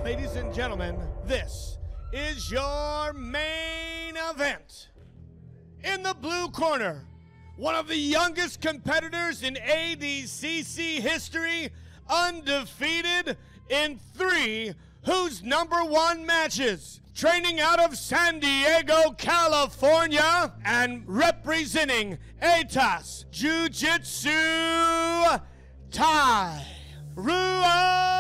Ladies and gentlemen, this is your main event. In the blue corner, one of the youngest competitors in ADCC history, undefeated in 3 whose #1 matches, training out of San Diego, California, and representing ATAS Jiu-Jitsu Thai, Ruotolo.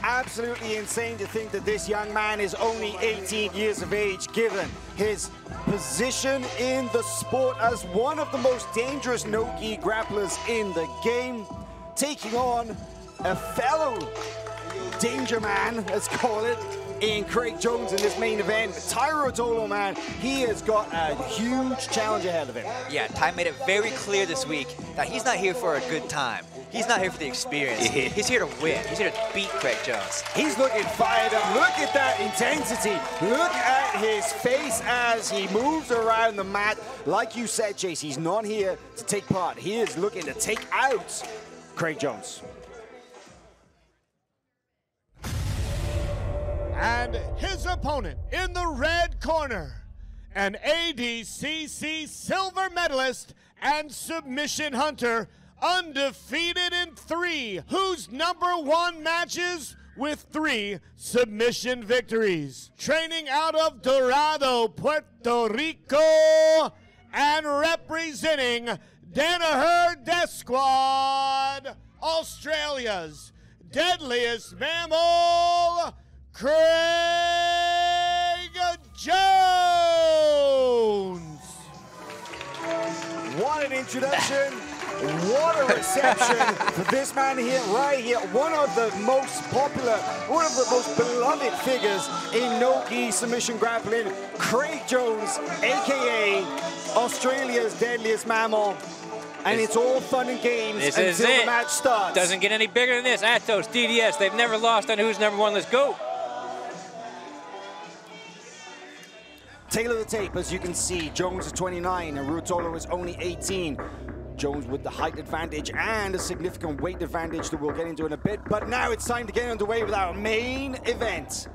Absolutely insane to think that this young man is only 18 years of age, given his position in the sport as one of the most dangerous no-gi grapplers in the game, taking on a fellow danger man, let's call it, in Craig Jones in this main event. Ty Ruotolo, man, he has got a huge challenge ahead of him. Yeah, Ty made it very clear this week that he's not here for a good time. He's not here for the experience. He's here to win. He's here to beat Craig Jones. He's looking fired up. Look at that intensity. Look at his face as he moves around the mat. Like you said, Chase, he's not here to take part. He is looking to take out Craig Jones. And his opponent in the red corner, an ADCC silver medalist and submission hunter, undefeated in 3, whose #1 matches with 3 submission victories. Training out of Dorado, Puerto Rico, and representing Danaher Death Squad, Australia's deadliest mammal, Craig Jones. What an introduction. What a reception for this man here, right here. One of the most popular, one of the most beloved figures in no-gi submission grappling, Craig Jones, AKA Australia's deadliest mammal. And it's all fun and games until the match starts. Doesn't get any bigger than this. Atos, DDS, they've never lost on who's #1. Let's go. Tail of the tape, as you can see, Jones is 29 and Ruotolo is only 18. Jones with the height advantage and a significant weight advantage that we'll get into in a bit. But now it's time to get underway with our main event.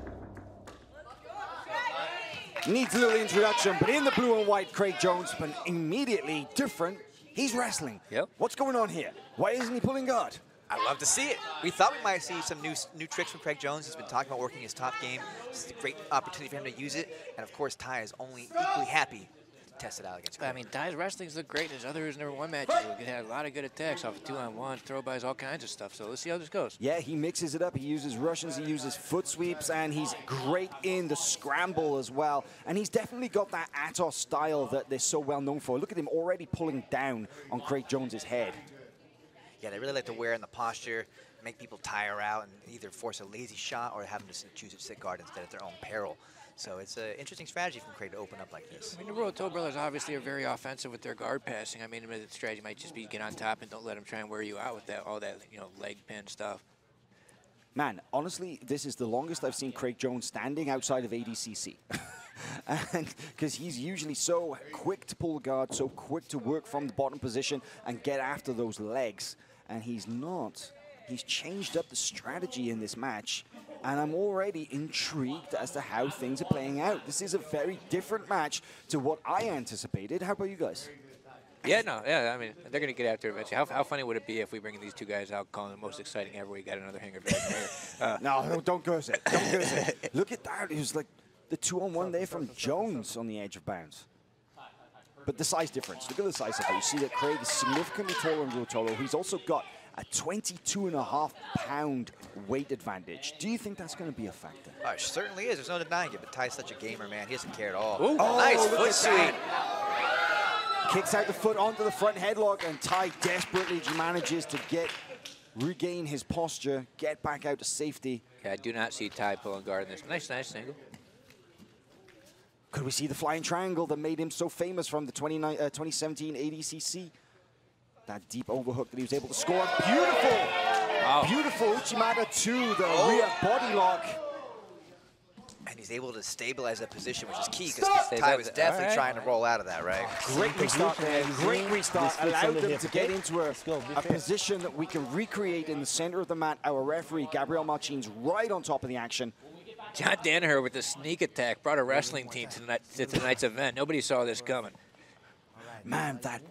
Needs a little introduction, but in the blue and white, Craig Jones, but immediately different. He's wrestling. Yep. What's going on here? Why isn't he pulling guard? I'd love to see it. We thought we might see some new tricks from Craig Jones. He's been talking about working his top game. This is a great opportunity for him to use it. And of course, Ty is only equally happy to test it out against Craig. I mean, Ty's wrestling's look great. His other #1 matches. He had a lot of good attacks off of 2-on-1, throw-bys, all kinds of stuff. So let's see how this goes. Yeah, he mixes it up. He uses Russians, he uses foot sweeps, and he's great in the scramble as well. And he's definitely got that Atos style that they're so well known for. Look at him already pulling down on Craig Jones's head. Yeah, they really like to wear in the posture, make people tire out, and either force a lazy shot or have them just choose to sit guard instead at their own peril. So it's an interesting strategy from Craig to open up like this. I mean, the Ruotolo brothers obviously are very offensive with their guard passing. I mean, the strategy might just be get on top and don't let them try and wear you out with that all that leg pin stuff. Man, honestly, this is the longest I've seen Craig Jones standing outside of ADCC. And because he's usually so quick to pull the guard, so quick to work from the bottom position and get after those legs. And he's not. He's changed up the strategy in this match, and I'm already intrigued as to how things are playing out. This is a very different match to what I anticipated. How about you guys? Yeah, no, yeah, I mean, they're going to get after it eventually. How funny would it be if we bring these two guys out, calling them the most exciting ever? We got another hanger back here. No, don't curse it. Don't curse it. Look at that. It was like the 2-on-1 there from Jones on the edge of bounds. But the size difference. Look at the size of it. You see that Craig is significantly taller than Ruotolo. He's also got a 22.5-pound weight advantage. Do you think that's going to be a factor? Oh, it certainly is. There's no denying it, but Ty's such a gamer, man. He doesn't care at all. Ooh. Oh, nice foot sweep. Kicks out the foot onto the front headlock, and Ty desperately manages to regain his posture, get back out to safety. Yeah, I do not see Ty pulling guard in this. Nice angle. Could we see the flying triangle that made him so famous from the 2017 ADCC? That deep overhook that he was able to score. Beautiful! Wow. Beautiful Uchimata to the rear body lock. And he's able to stabilize that position, which is key, because Ty was definitely trying to roll out of that, right? Great restart there. Great restart. Allowed them to get into a position that we can recreate in the center of the mat. Our referee, Gabriel Martins, right on top of the action. John Danaher with the sneak attack brought a wrestling team to tonight's event. Nobody saw this coming. Man, that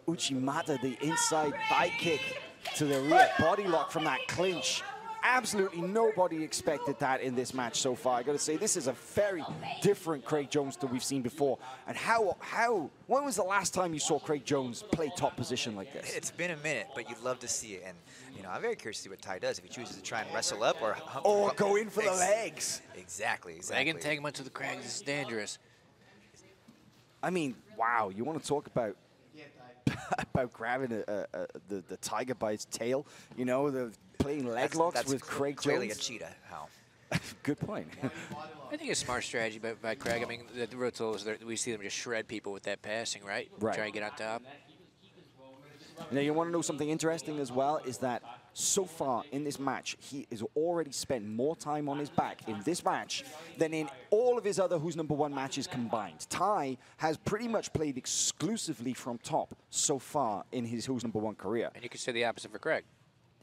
Uchimata, the inside thigh kick to the rear body lock from that clinch. Absolutely nobody expected that in this match so far. I got to say, this is a very different Craig Jones that we've seen before. And when was the last time you saw Craig Jones play top position like this? It's been a minute, but you'd love to see it. And, you know, I'm very curious to see what Ty does, if he chooses to try and wrestle up or go in for the legs. Exactly. Leg entanglement to the Craig. This is dangerous. I mean, wow, you want to talk about grabbing the tiger by its tail, you know, playing leg locks with Craig Jones. Clearly a cheetah, Hal. Good point. I think it's smart strategy by Craig. I mean, the Ruotolos, we see them just shred people with that passing, right? Right. Try and get on top. Now, you want to know something interesting as well, is that so far in this match, he has already spent more time on his back in this match than in all of his other Who's Number One matches combined. Ty has pretty much played exclusively from top so far in his Who's Number One career. And you could say the opposite for Craig.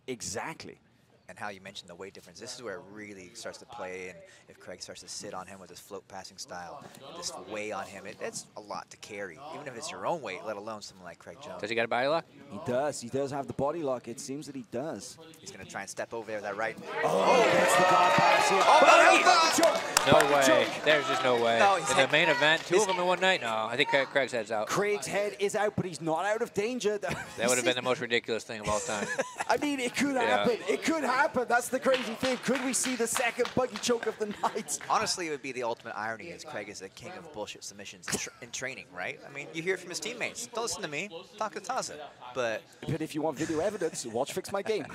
Exactly. And how you mentioned the weight difference, this is where it really starts to play, and if Craig starts to sit on him with his float passing style, this weigh on him, it's a lot to carry, even if it's your own weight, let alone someone like Craig Jones. Does he got a body lock? He does. He does have the body lock. It seems that he does. He's going to try and step over there with that right. Oh, that's the guard pass here. No way. There's just no way. No, in the main event, two of them in one night? No, I think Craig's head's out. Craig's head is out, but he's not out of danger. That would have been the most ridiculous thing of all time. I mean, it could happen. It could happen. That's the crazy thing. Could we see the second buggy choke of the night? Honestly, it would be the ultimate irony, as Craig is the king of bullshit submissions in training, right? I mean, you hear it from his teammates. Don't listen to me. Talk to Taza. But if you want video evidence, watch Fix My Game.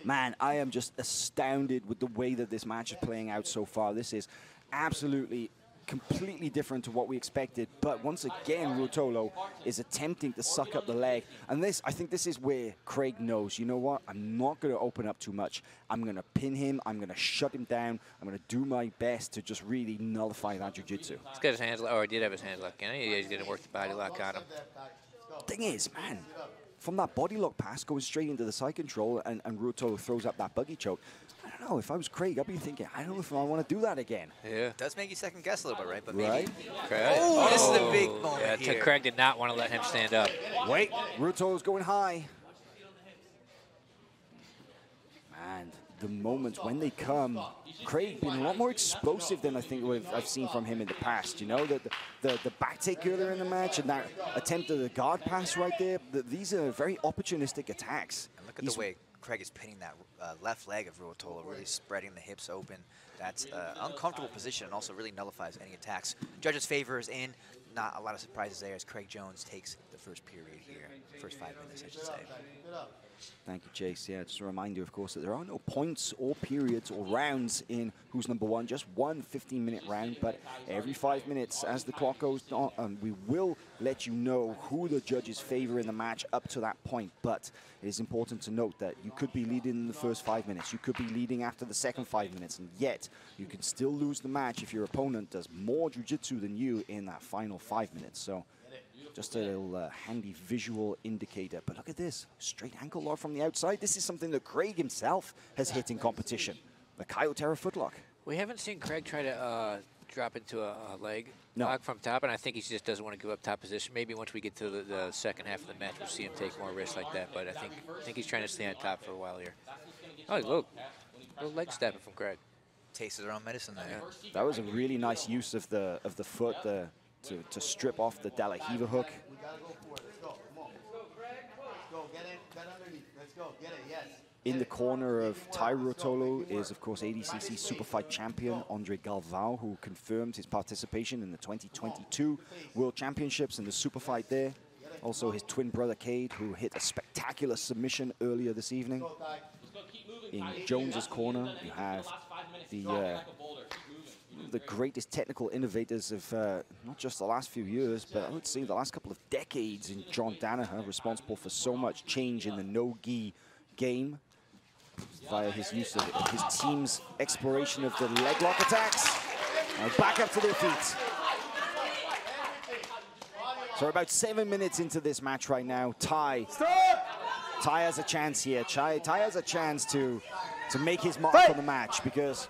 Man, I am just astounded with the way that this match is playing out so far. This is absolutely completely different to what we expected, but once again, Ruotolo is attempting to suck up the leg, and I think this is where Craig knows, you know what, I'm not going to open up too much. I'm going to pin him, I'm going to shut him down, I'm going to do my best to just really nullify that jiu-jitsu. He's got his hands locked, or he did have his hands locked, and he's going to work the body lock on him. Thing is, man, from that body lock pass going straight into the side control, and Ruotolo throws up that buggy choke, I don't know, if I was Craig, I'd be thinking, I don't know if I want to do that again. Yeah. it does make you second guess a little bit, right? But maybe. Right? Oh, this is a big moment here. Craig did not want to let him stand up. Wait, Ruotolo's going high. Man, the moments when they come, Craig been a lot more explosive than I think I've seen from him in the past. You know, the back take earlier in the match and that attempt at the guard pass right there. These are very opportunistic attacks. And look at the way Craig is pinning that left leg of Ruotolo, really spreading the hips open. That's an uncomfortable position and also really nullifies any attacks. Judges' favor is in. Not a lot of surprises there as Craig Jones takes the first period here. First 5 minutes, I should say. Thank you, Chase. Yeah, just to remind you, of course, that there are no points or periods or rounds in Who's Number One, just one 15-minute round, but every 5 minutes as the clock goes on, we will let you know who the judges favor in the match up to that point. But it is important to note that you could be leading in the first 5 minutes, you could be leading after the second 5 minutes, and yet you can still lose the match if your opponent does more jiu-jitsu than you in that final 5 minutes. So just a little handy visual indicator. But look at this, straight ankle lock from the outside. This is something that Craig himself has hit in competition. The Kyotera footlock. We haven't seen Craig try to drop into a leg No. lock from top, and I think he just doesn't want to give up top position. Maybe once we get to the second half of the match, we'll see him take more risks like that. But I think he's trying to stay on top for a while here. Oh, look, little leg stepping from Craig. Tasted their own medicine there. Yeah. That was a really nice use of the foot to strip off the De La Riva hook. We gotta go for it. Let's go. Come on. Let's go. Get it. Get underneath. Let's go. Get it. Yes. In the corner of Ty Ruotolo is, of course, ADCC Superfight champion Andre Galvao, who confirmed his participation in the 2022 World Championships in the Superfight there. Also his twin brother Cade, who hit a spectacular submission earlier this evening. In Jones's corner, you have the greatest technical innovators of not just the last few years, but I would say the last couple of decades in John Danaher, responsible for so much change in the no-gi game. via his use of his team's exploration of the leg lock attacks. Back up to their feet. So we're about 7 minutes into this match right now. Ty has a chance here. Ty has a chance to make his mark on the match, because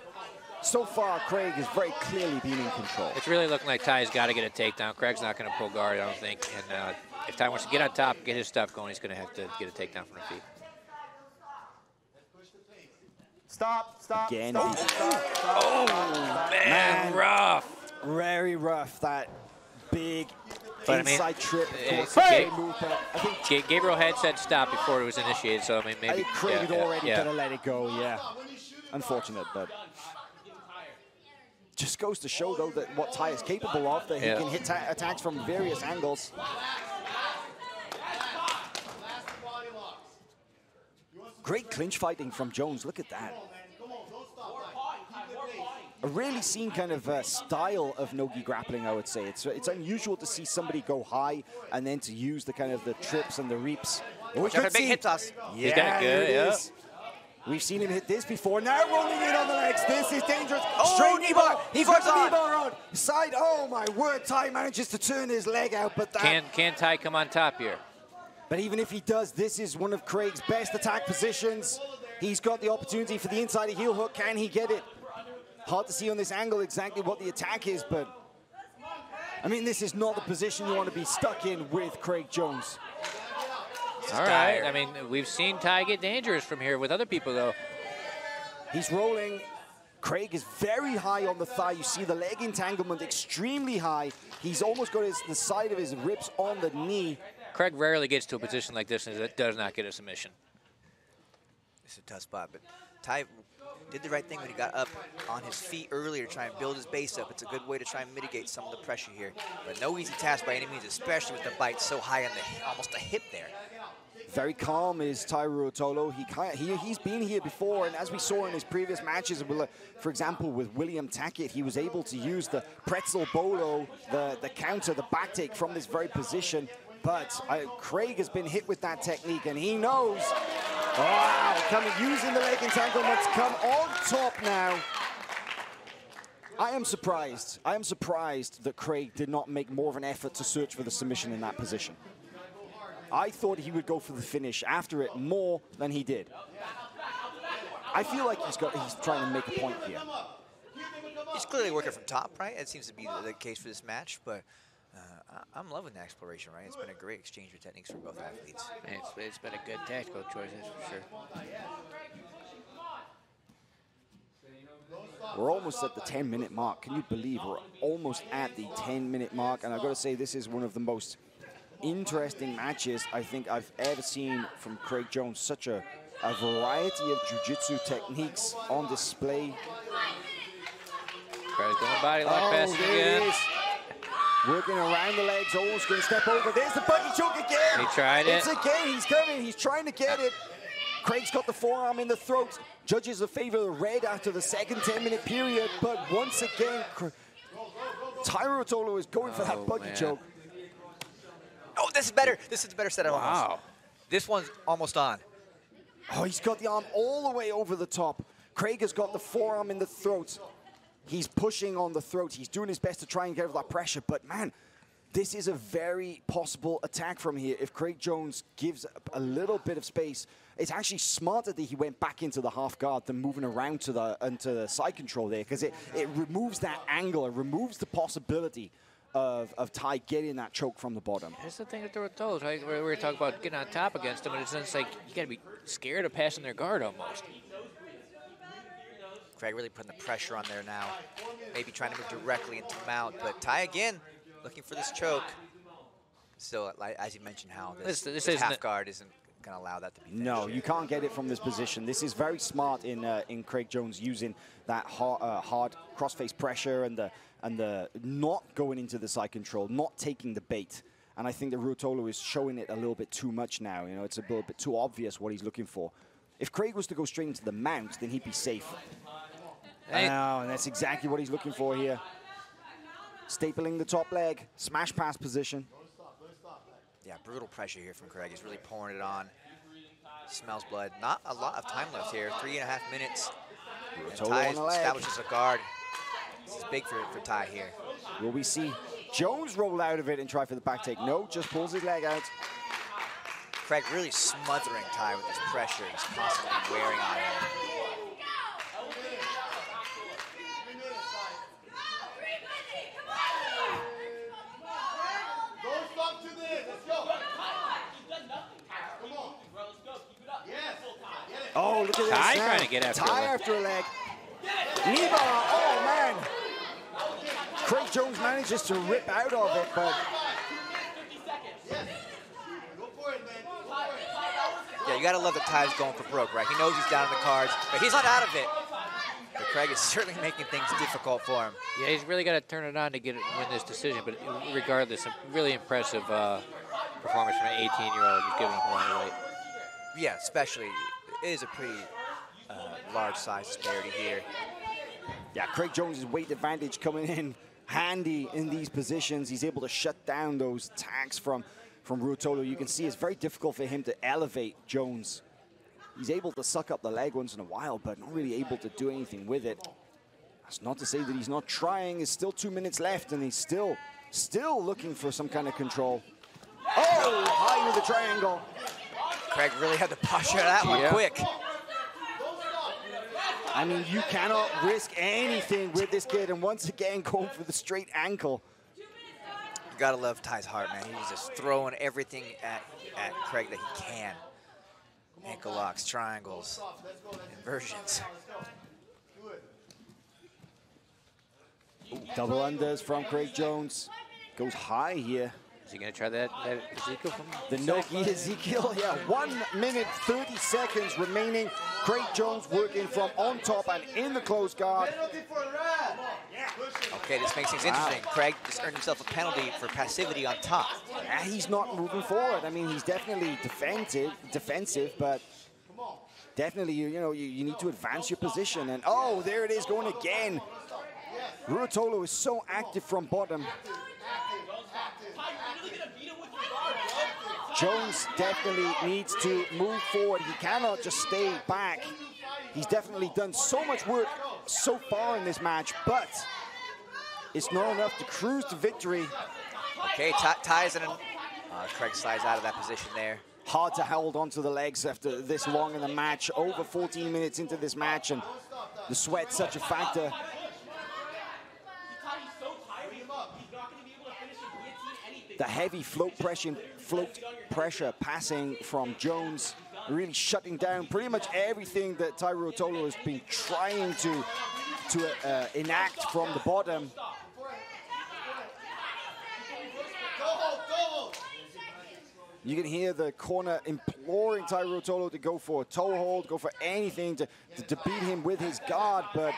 so far Craig has very clearly been in control. It's really looking like Ty's got to get a takedown. Craig's not going to pull guard, I don't think. And if Ty wants to get on top, get his stuff going, he's going to have to get a takedown from the feet. Stop. Again. Oh, man, rough. Very rough, that big inside trip. I think Gabriel had said stop before it was initiated, so I mean, maybe. I think Craig had already gonna let it go, yeah. Unfortunate, but just goes to show, though, that what Ty is capable of, that he can hit attacks from various angles. Great clinch fighting from Jones, look at that. A really seen kind of style of no-gi grappling, I would say. It's unusual to see somebody go high and then to use the kind of the trips and the reaps. Watch out for a big hip toss. He's got it good, yeah. We've seen him hit this before. Now rolling in on the legs. This is dangerous. Oh, straight knee bar. He's got the knee bar on. Side. Oh my word! Ty manages to turn his leg out, but that. Can Ty come on top here? But even if he does, this is one of Craig's best attack positions. He's got the opportunity for the inside heel hook. Can he get it? Hard to see on this angle exactly what the attack is, but I mean, this is not the position you want to be stuck in with Craig Jones. All right. I mean, we've seen Ty get dangerous from here with other people, though. He's rolling. Craig is very high on the thigh. You see the leg entanglement extremely high. He's almost got the side of his ribs on the knee. Craig rarely gets to a position like this and does not get a submission. It's a tough spot, but Ty did the right thing when he got up on his feet earlier to try and build his base up. It's a good way to try and mitigate some of the pressure here. But no easy task by any means, especially with the bite so high on the almost the hip there. Very calm is Ty Ruotolo. He's been here before, and as we saw in his previous matches, for example, with William Tackett, he was able to use the pretzel bolo, the counter, the back take from this very position. But Craig has been hit with that technique, and he knows. Wow, using the leg entanglements, come on top now. I am surprised. I am surprised that Craig did not make more of an effort to search for the submission in that position. I thought he would go for the finish after it more than he did. I feel like he's trying to make a point here. He's clearly working from top, right? It seems to be the case for this match, but I'm loving the exploration, right? It's been a great exchange of techniques for both athletes. It's been a good tactical choice, that's for sure. We're almost at the 10-minute mark. Can you believe we're almost at the 10-minute mark? And I've got to say, this is one of the most interesting matches I think I've ever seen from Craig Jones. Such a variety of jiu-jitsu techniques on display. Craig's going body lock pass again. Working around the legs, almost going to step over. There's the buggy choke again. He tried it. It's again, he's coming, he's trying to get it. Craig's got the forearm in the throat. Judges are favor the red after the second 10-minute period, but once again, Ty Ruotolo is going for that buggy choke. Oh, this is better. This is a better setup. Wow. Almost. This one's almost on. Oh, he's got the arm all the way over the top. Craig has got the forearm in the throat. He's pushing on the throat. He's doing his best to try and get over that pressure. But, man, this is a very possible attack from here. If Craig Jones gives a little bit of space, it's actually smarter that he went back into the half guard than moving around to the side control there, because it removes that angle. It removes the possibility of Ty getting that choke from the bottom. That's the thing with the Ruotolos, right? We were talking about getting on top against them, and it's like you got to be scared of passing their guard almost. Craig really putting the pressure on there now. Maybe trying to move directly into mount, but Ty again looking for this choke. So, as you mentioned, how this half guard isn't going to allow that to be finished. No, you can't get it from this position. This is very smart in Craig Jones using that hard cross-face pressure and the not going into the side control, not taking the bait. And I think that Ruotolo is showing it a little bit too much now. You know, it's a little bit too obvious what he's looking for. If Craig was to go straight into the mount, then he'd be safe. And that's exactly what he's looking for here. Stapling the top leg, smash pass position. Yeah, brutal pressure here from Craig. He's really pouring it on. Smells blood. Not a lot of time left here. 3.5 minutes. And Ruotolo Ty on the leg. establishes a guard. This is big for Ty here. Will we see Jones roll out of it and try for the back take? No, just pulls his leg out. Craig really smothering Ty with his pressure. He's constantly wearing on him. Oh, look at this. Ty trying to get after Ty a leg. after a leg. Knee bar. Oh, man. Craig Jones manages to rip out of it, but... Yeah, you gotta love that Ty's going for broke, right? He knows he's down in the cards, but he's not out of it. But Craig is certainly making things difficult for him. Yeah, he's really got to turn it on to win this decision. But regardless, a really impressive performance from an 18-year-old who's giving up a lot of weight. Yeah, especially, it is a pretty large size disparity here. Yeah, Craig Jones' weight advantage coming in handy in these positions. He's able to shut down those attacks from Ruotolo. You can see it's very difficult for him to elevate Jones. He's able to suck up the leg once in a while, but not really able to do anything with it. That's not to say that he's not trying. There's still 2 minutes left, and he's still looking for some kind of control. Oh, high with the triangle. Craig really had to posture that one quick. I mean, you cannot risk anything with this kid, and once again, going for the straight ankle. You gotta love Ty's heart, man. He's just throwing everything at Craig that he can. Ankle locks, triangles, inversions. Ooh, double unders from Craig Jones. Goes high here. Is he going to try that Ezekiel from the Noki Ezekiel? Yeah, 1 minute, 30 seconds remaining. Craig Jones working from on top and in the close guard. Okay, this makes things interesting. Craig just earned himself a penalty for passivity on top. Yeah, he's not moving forward. I mean, he's definitely defensive, but definitely, you need to advance your position. And oh, there it is going again. Ruotolo is so active from bottom. Jones definitely needs to move forward. He cannot just stay back. He's definitely done so much work so far in this match, but it's not enough to cruise to victory. Okay, Ty's in Craig slides out of that position there. Hard to hold onto the legs after this long in the match. Over 14 minutes into this match, and the sweat's such a factor. The heavy float pressure passing from Jones, really shutting down pretty much everything that Ty Ruotolo has been trying to enact from the bottom. You can hear the corner imploring Ty Ruotolo to go for a toe hold, go for anything to beat him with his guard, but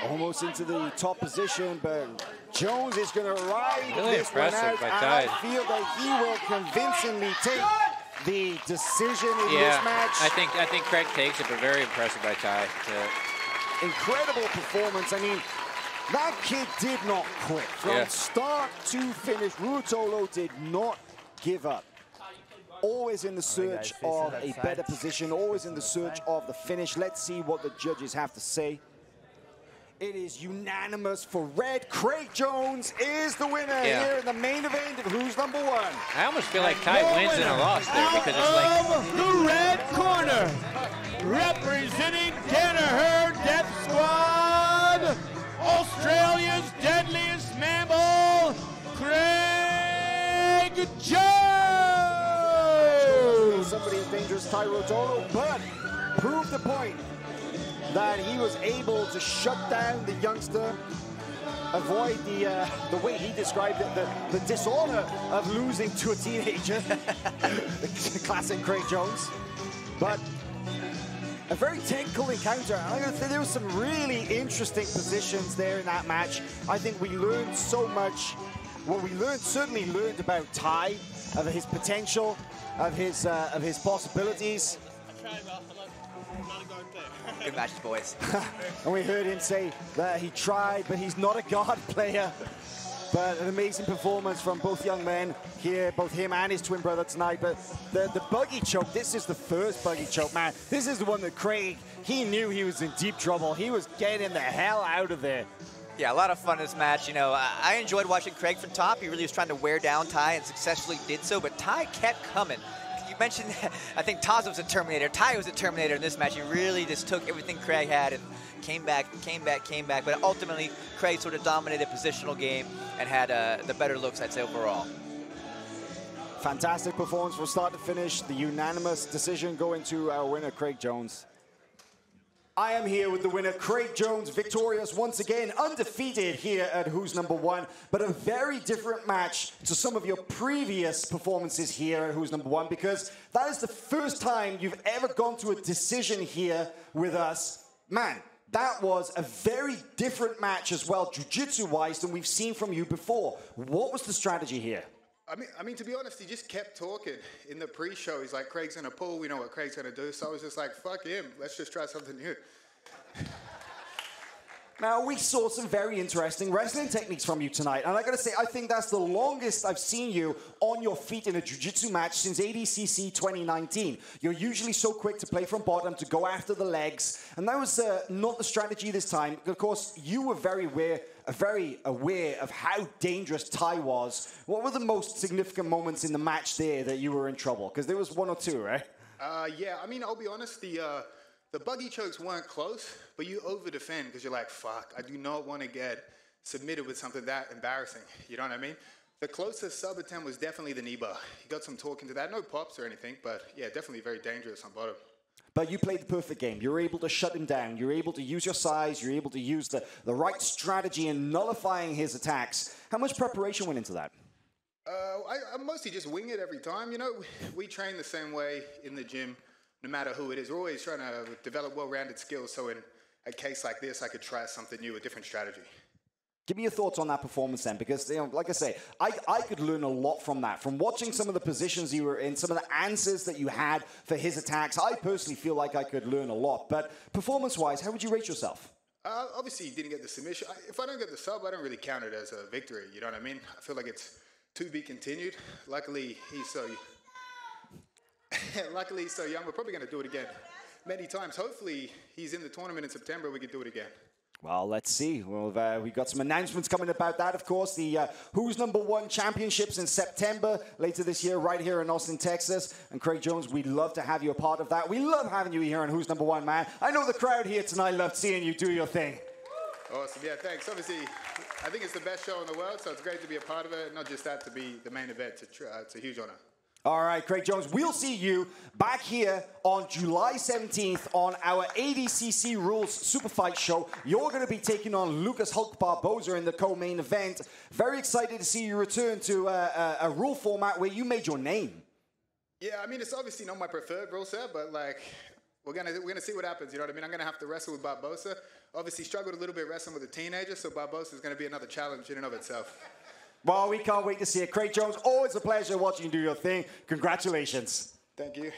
almost into the top position, but Jones is going to ride really this one out, by and Ty. I feel that he will convincingly take the decision in this match. I think Craig takes it, but very impressive by Ty. Incredible performance. I mean, that kid did not quit. From start to finish, Ruotolo did not give up. Always in the search of a better position, always in the search of the finish. Let's see what the judges have to say. It is unanimous for red. Craig Jones is the winner here in the main event of Who's Number One. I almost feel like Ty wins in a loss there because it's like the red corner, representing Danaher Death Squad, Australia's deadliest mammal, Craig Jones. Somebody as dangerous as Ty Ruotolo, but proved the point that he was able to shut down the youngster, avoid the way he described it, the dishonor of losing to a teenager. The classic Craig Jones. But a very technical encounter. I'm going to say there were some really interesting positions there in that match. I think we learned so much. Well, we certainly learned about Ty, of his potential, of his possibilities. Good matches, boys. And we heard him say that he tried, but he's not a guard player. But an amazing performance from both young men here, both him and his twin brother tonight. But the buggy choke, this is the first buggy choke, man. This is the one that Craig, he knew he was in deep trouble. He was getting the hell out of there. Yeah, a lot of fun in this match. You know, I enjoyed watching Craig from top. He really was trying to wear down Ty and successfully did so, but Ty kept coming. You mentioned, I think Taz was a Terminator. Ty was a Terminator in this match. He really just took everything Craig had and came back. But ultimately, Craig sort of dominated positional game and had the better looks, I'd say, overall. Fantastic performance from start to finish. The unanimous decision going to our winner, Craig Jones. I am here with the winner, Craig Jones, victorious once again, undefeated here at Who's Number One, but a very different match to some of your previous performances here at Who's Number One, because that is the first time you've ever gone to a decision here with us. Man, that was a very different match as well, jiu-jitsu-wise, than we've seen from you before. What was the strategy here? I mean, to be honest, he just kept talking in the pre-show. He's like, Craig's gonna pull, we know what Craig's gonna do. So I was just like, fuck him, let's just try something new. Now, we saw some very interesting wrestling techniques from you tonight. And I gotta say, I think that's the longest I've seen you on your feet in a jiu-jitsu match since ADCC 2019. You're usually so quick to play from bottom, to go after the legs. And that was not the strategy this time. Of course, you were very aware of how dangerous Ty was. What were the most significant moments in the match there that you were in trouble? Because there was one or two, right? Yeah, I mean, I'll be honest, the buggy chokes weren't close, but you over-defend because you're like, fuck, I do not want to get submitted with something that embarrassing. You know what I mean? The closest sub attempt was definitely the knee bar. You got some talk into that. No pops or anything, but yeah, definitely very dangerous on bottom. But you played the perfect game. You're able to shut him down. You're able to use your size. You're able to use the right strategy in nullifying his attacks. How much preparation went into that? I mostly just wing it every time. You know, we train the same way in the gym, no matter who it is. We're always trying to develop well-rounded skills, so in a case like this, I could try something new, a different strategy. Give me your thoughts on that performance then, because, you know, like I say, I could learn a lot from that. From watching some of the positions you were in, some of the answers that you had for his attacks, I personally feel like I could learn a lot. But performance-wise, how would you rate yourself? Obviously, he didn't get the submission. If I don't get the sub, I don't really count it as a victory. You know what I mean? I feel like it's to be continued. Luckily, he's so young. We're probably going to do it again many times. Hopefully, he's in the tournament in September. We can do it again. Well, let's see. Well, we've got some announcements coming about that, of course. The Who's Number One Championships in September later this year, right here in Austin, Texas. And Craig Jones, we'd love to have you a part of that. We love having you here on Who's Number One, man. I know the crowd here tonight loved seeing you do your thing. Awesome. Yeah, thanks. Obviously, I think it's the best show in the world, so it's great to be a part of it. Not just that, to be the main event. It's a huge honor. All right, Craig Jones, we'll see you back here on July 17th on our ADCC Rules Super Fight Show. You're going to be taking on Lucas Hulk Barboza in the co-main event. Very excited to see you return to a rule format where you made your name. Yeah, I mean, it's obviously not my preferred rule set, but like, we're gonna see what happens. You know what I mean? I'm gonna have to wrestle with Barboza. Obviously, struggled a little bit wrestling with a teenager, so Barboza is gonna be another challenge in and of itself. Well, we can't wait to see it. Craig Jones, always a pleasure watching you do your thing. Congratulations. Thank you.